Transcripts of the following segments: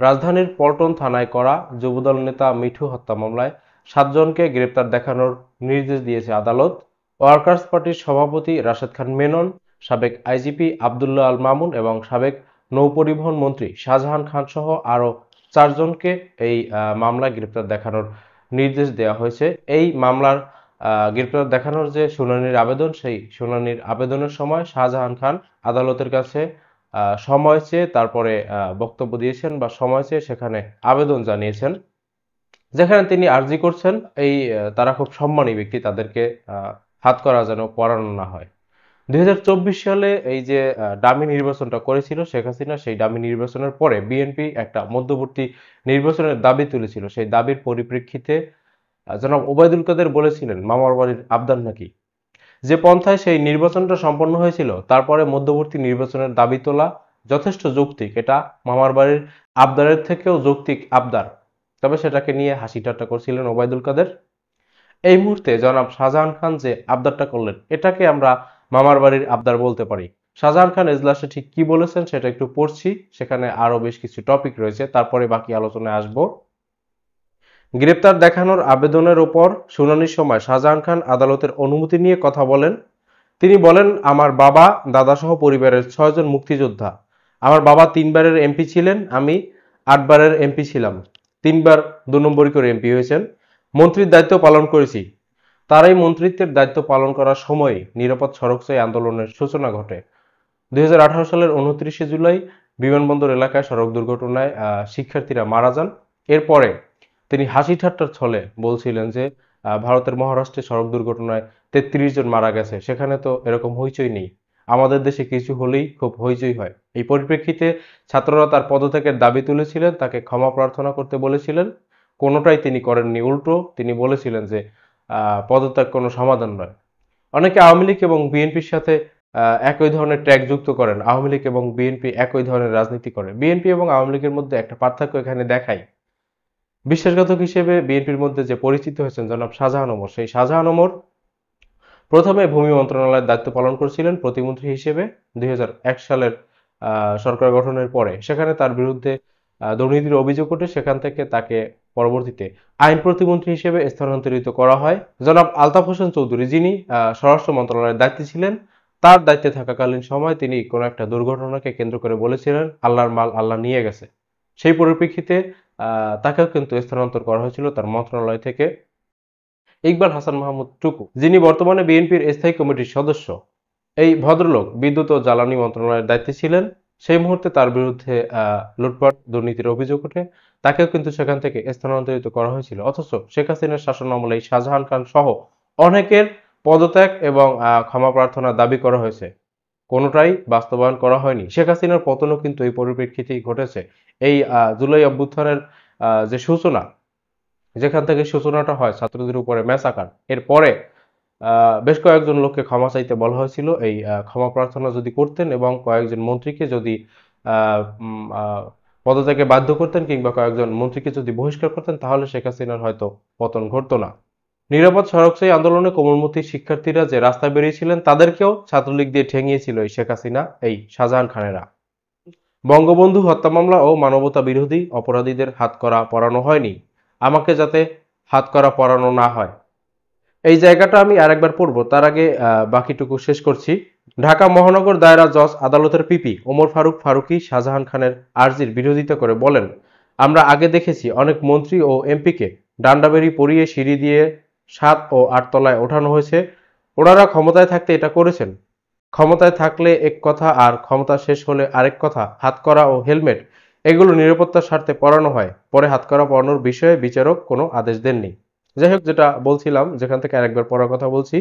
রাজধানীর পল্টন থানায় করা যুবদল নেতা মিঠু হত্যা মামলায় 7 জনকে গ্রেপ্তার দেখানোর নির্দেশ দিয়েছে আদালত। ওয়ার্কার্স পার্টির সভাপতি রাশেদ খান মেনন, সাবেক আইজিপি আবদুল্লাহ আল মামুন এবং সাবেক নৌপরিবহন মন্ত্রী শাহজাহান খান সহ আরও 4 জনকে এই মামলায় গ্রেপ্তার দেখানোর নির্দেশ দেওয়া হয়েছে। এই মামলার গ্রেপ্তার দেখানোর যে শুনানির আবেদন, সেই শুনানির আবেদনের সময় শাহজাহান খান আদালতের কাছে সময় চেয়ে তারপরে বক্তব্য দিয়েছেন বা সময় চেয়ে সেখানে আবেদন জানিয়েছেন, যেখানে তিনি আর্জি করছেন তারা খুব সম্মানী ব্যক্তি, তাদেরকে হাতকড়া যেন পরানো না হয়। 2024 সালে এই যে ডামি নির্বাচনটা করেছিল শেখ হাসিনা, সেই ডামি নির্বাচনের পরে বিএনপি একটা মধ্যবর্তী নির্বাচনের দাবি তুলেছিল। সেই দাবির পরিপ্রেক্ষিতে জনাব ওবায়দুল কাদের বলেছিলেন মামার বাড়ির আবদার নাকি। যে পন্থায় সেই নির্বাচনটা সম্পন্ন হয়েছিল, তারপরে মধ্যবর্তী নির্বাচনের দাবি তোলা যথেষ্ট যৌক্তিক। এটা মামার বাড়ির আবদারের থেকেও যৌক্তিক আবদার। তবে সেটাকে নিয়ে হাসি ঠাট্টা করছিলেন ওবায়দুল কাদের। এই মুহূর্তে জনাব শাহজাহান খান যে আবদারটা করলেন, এটাকে আমরা মামার বাড়ির আবদার বলতে পারি। শাহজাহান খান এজলাসে ঠিক কি বলেছেন সেটা একটু পড়ছি, সেখানে আরো বেশ কিছু টপিক রয়েছে, তারপরে বাকি আলোচনায় আসবো। গ্রেপ্তার দেখানোর আবেদনের ওপর শুনানির সময় শাহজাহান খান আদালতের অনুমতি নিয়ে কথা বলেন। তিনি বলেন, আমার বাবা দাদাসহ পরিবারের 6 জন মুক্তিযোদ্ধা। আমার বাবা 3 বারের এমপি ছিলেন, আমি 8 বারের এমপি ছিলাম। 3 বার 2 নম্বরই করে এমপি হয়েছেন। মন্ত্রীর দায়িত্ব পালন করেছি। তার এই মন্ত্রিত্বের দায়িত্ব পালন করার সময় নিরাপদ সড়কচাই আন্দোলনের সূচনা ঘটে। 2018 সালের 29শে জুলাই বিমানবন্দর এলাকায় সড়ক দুর্ঘটনায় শিক্ষার্থীরা মারা যান। এরপরে তিনি হাসি ঠাট্টার ছলে বলছিলেন যে ভারতের মহারাষ্ট্রে সড়ক দুর্ঘটনায় 33 জন মারা গেছে, সেখানে তো এরকম হইচই নেই। আমাদের দেশে কিছু হলেই খুব হইচই হয়। এই পরিপ্রেক্ষিতে ছাত্ররা তার পদত্যাগের দাবি তুলেছিলেন, তাকে ক্ষমা প্রার্থনা করতে বলেছিলেন। কোনোটাই তিনি করেননি, উল্টো তিনি বলেছিলেন যে পদত্যাগ কোনো সমাধান নয়। অনেকে আওয়ামী লীগ এবং বিএনপির সাথে একই ধরনের ট্যাগ যুক্ত করেন। আওয়ামী লীগ এবং বিএনপি একই ধরনের রাজনীতি করে। বিএনপি এবং আওয়ামী লীগের মধ্যে একটা পার্থক্য এখানে দেখাই। বিশ্বাসঘাতক হিসেবে বিএনপির মধ্যে যে পরিচিত হয়েছেন জনাব শাহজাহান ওমর, সেই শাহজাহান ওমর প্রথমে ভূমি মন্ত্রণালয়ের দায়িত্ব পালন করেছিলেন প্রতিমন্ত্রী হিসেবে 2001 সালের সরকার গঠনের পরে। সেখানে তার বিরুদ্ধে দুর্নীতির অভিযোগ ওঠে, সেখান থেকে তাকে পরবর্তীতে আইন প্রতিমন্ত্রী হিসেবে স্থানান্তরিত করা হয়। জনাব আলতাফ হোসেন চৌধুরী, যিনি স্বরাষ্ট্র মন্ত্রণালয়ের দায়িত্বে ছিলেন, তার দায়িত্বে থাকাকালীন সময় তিনি কোনো একটা দুর্ঘটনাকে কেন্দ্র করে বলেছিলেন আল্লাহর মাল আল্লাহ নিয়ে গেছে। সেই পরিপ্রেক্ষিতে তাকেও কিন্তু স্থানান্তর করা হয়েছিল তার মন্ত্রণালয় থেকে। ইকবাল হাসান মাহমুদ টুকু, যিনি বর্তমানে বিএনপির স্থায়ী কমিটির সদস্য, এই ভদ্রলোক বিদ্যুৎ ও জ্বালানি মন্ত্রণালয়ের দায়িত্বে ছিলেন। সেই মুহূর্তে তার বিরুদ্ধে লুটপাট দুর্নীতির অভিযোগ ওঠে, তাকেও কিন্তু সেখান থেকে স্থানান্তরিত করা হয়েছিল। অথচ শেখ হাসিনার শাসন আমলে শাহজাহান খান সহ অনেকের পদত্যাগ এবং ক্ষমা প্রার্থনার দাবি করা হয়েছে, কোনোটাই বাস্তবায়ন করা হয়নি। শেখ হাসিনার পতনও কিন্তু এই পরিপ্রেক্ষিতেই ঘটেছে। এই জুলাই অভ্যুত্থানের যে সূচনা, যেখান থেকে সূচনাটা হয় ছাত্রদের উপরে ম্যাসাকার, এরপরে বেশ কয়েকজন লোককে ক্ষমা চাইতে বলা হয়েছিল। এই ক্ষমা প্রার্থনা যদি করতেন এবং কয়েকজন মন্ত্রীকে যদি পদত্যাগে বাধ্য করতেন কিংবা কয়েকজন মন্ত্রীকে যদি বহিষ্কার করতেন, তাহলে শেখ হাসিনার হয়তো পতন ঘটতো না। নিরাপদ সড়কচাই আন্দোলনে কোমলমতি শিক্ষার্থীরা যে রাস্তায় বেরিয়েছিলেন, তাদেরকেও ছাত্রলীগ দিয়ে ঠেঙিয়েছিল এই শেখ হাসিনা, এই শাহজাহান খানেরা। বঙ্গবন্ধু হত্যা মামলা ও মানবতা বিরোধী অপরাধীদের হাতকড়া পরানো হয়নি, আমাকে যাতে হাতকড়া পরানো না হয়। এই জায়গাটা আমি আরেকবার পড়বো, তার আগে বাকিটুকু শেষ করছি। ঢাকা মহানগর দায়রা জজ আদালতের পিপি ওমর ফারুক ফারুকী শাহজাহান খানের আর্জির বিরোধিতা করে বলেন, আমরা আগে দেখেছি অনেক মন্ত্রী ও এমপিকে ডান্ডাবেরি পরিয়ে সিঁড়ি দিয়ে 7 ও 8 তলায় ওঠানো হয়েছে। ওনারা ক্ষমতায় থাকতে এটা করেছেন। ক্ষমতায় থাকলে এক কথা আর ক্ষমতা শেষ হলে আরেক কথা। হাতকড়া ও হেলমেট এগুলো নিরাপত্তার স্বার্থে পরানো হয়, পরে হাতকড়া পরানোর বিষয়ে বিচারক কোনো আদেশ দেননি। যাই হোক, যেটা বলছিলাম, যেখান থেকে আরেকবার পড়ার কথা বলছি,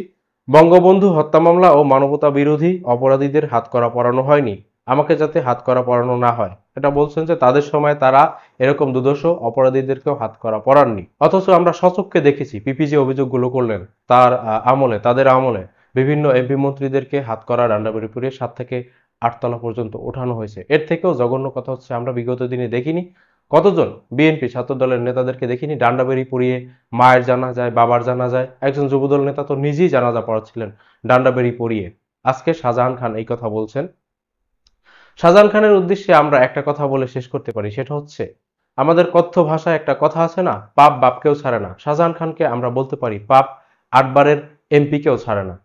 বঙ্গবন্ধু হত্যা মামলা ও মানবতা বিরোধী অপরাধীদের হাতকড়া পরানো হয়নি, আমাকে যাতে হাতকড়া পরানো না হয়। এটা বলছেন যে তাদের সময় তারা এরকম দুদর্শ অপরাধীদেরকেও হাতকড়া পরাননি। অথচ আমরা সচক্ষে দেখেছি পিপি যে অভিযোগগুলো করলেন, তার আমলে, তাদের আমলে বিভিন্ন এমপি মন্ত্রীদেরকে হাতকড়া ডান্ডাবেড়ি পরিয়ে 7 থেকে 8 তলা পর্যন্ত ওঠানো হয়েছে। এর থেকেও জঘন্য কথা হচ্ছে, আমরা বিগত দিনে দেখিনি কতজন বিএনপি ছাত্র দলের নেতাদেরকে দেখিনি ডান্ডাবেড়ি পরিয়ে মায়ের জানাজায়, বাবার জানাজায়, একজন যুবদল নেতা তো নিজেই জানাজা পড়াচ্ছিলেন ডান্ডাবেড়ি পরিয়ে। আজকে শাহজাহান খান এই কথা বলছেন। শাহজাহান খানের উদ্দেশ্যে আমরা একটা কথা বলে শেষ করতে পারি, সেটা হচ্ছে আমাদের কথ্য ভাষায় একটা কথা আছে না, পাপ বাপকেও ছাড়ে না। শাহজাহান খানকে আমরা বলতে পারি পাপ 8 বারের এমপি কেও ছাড়ে না।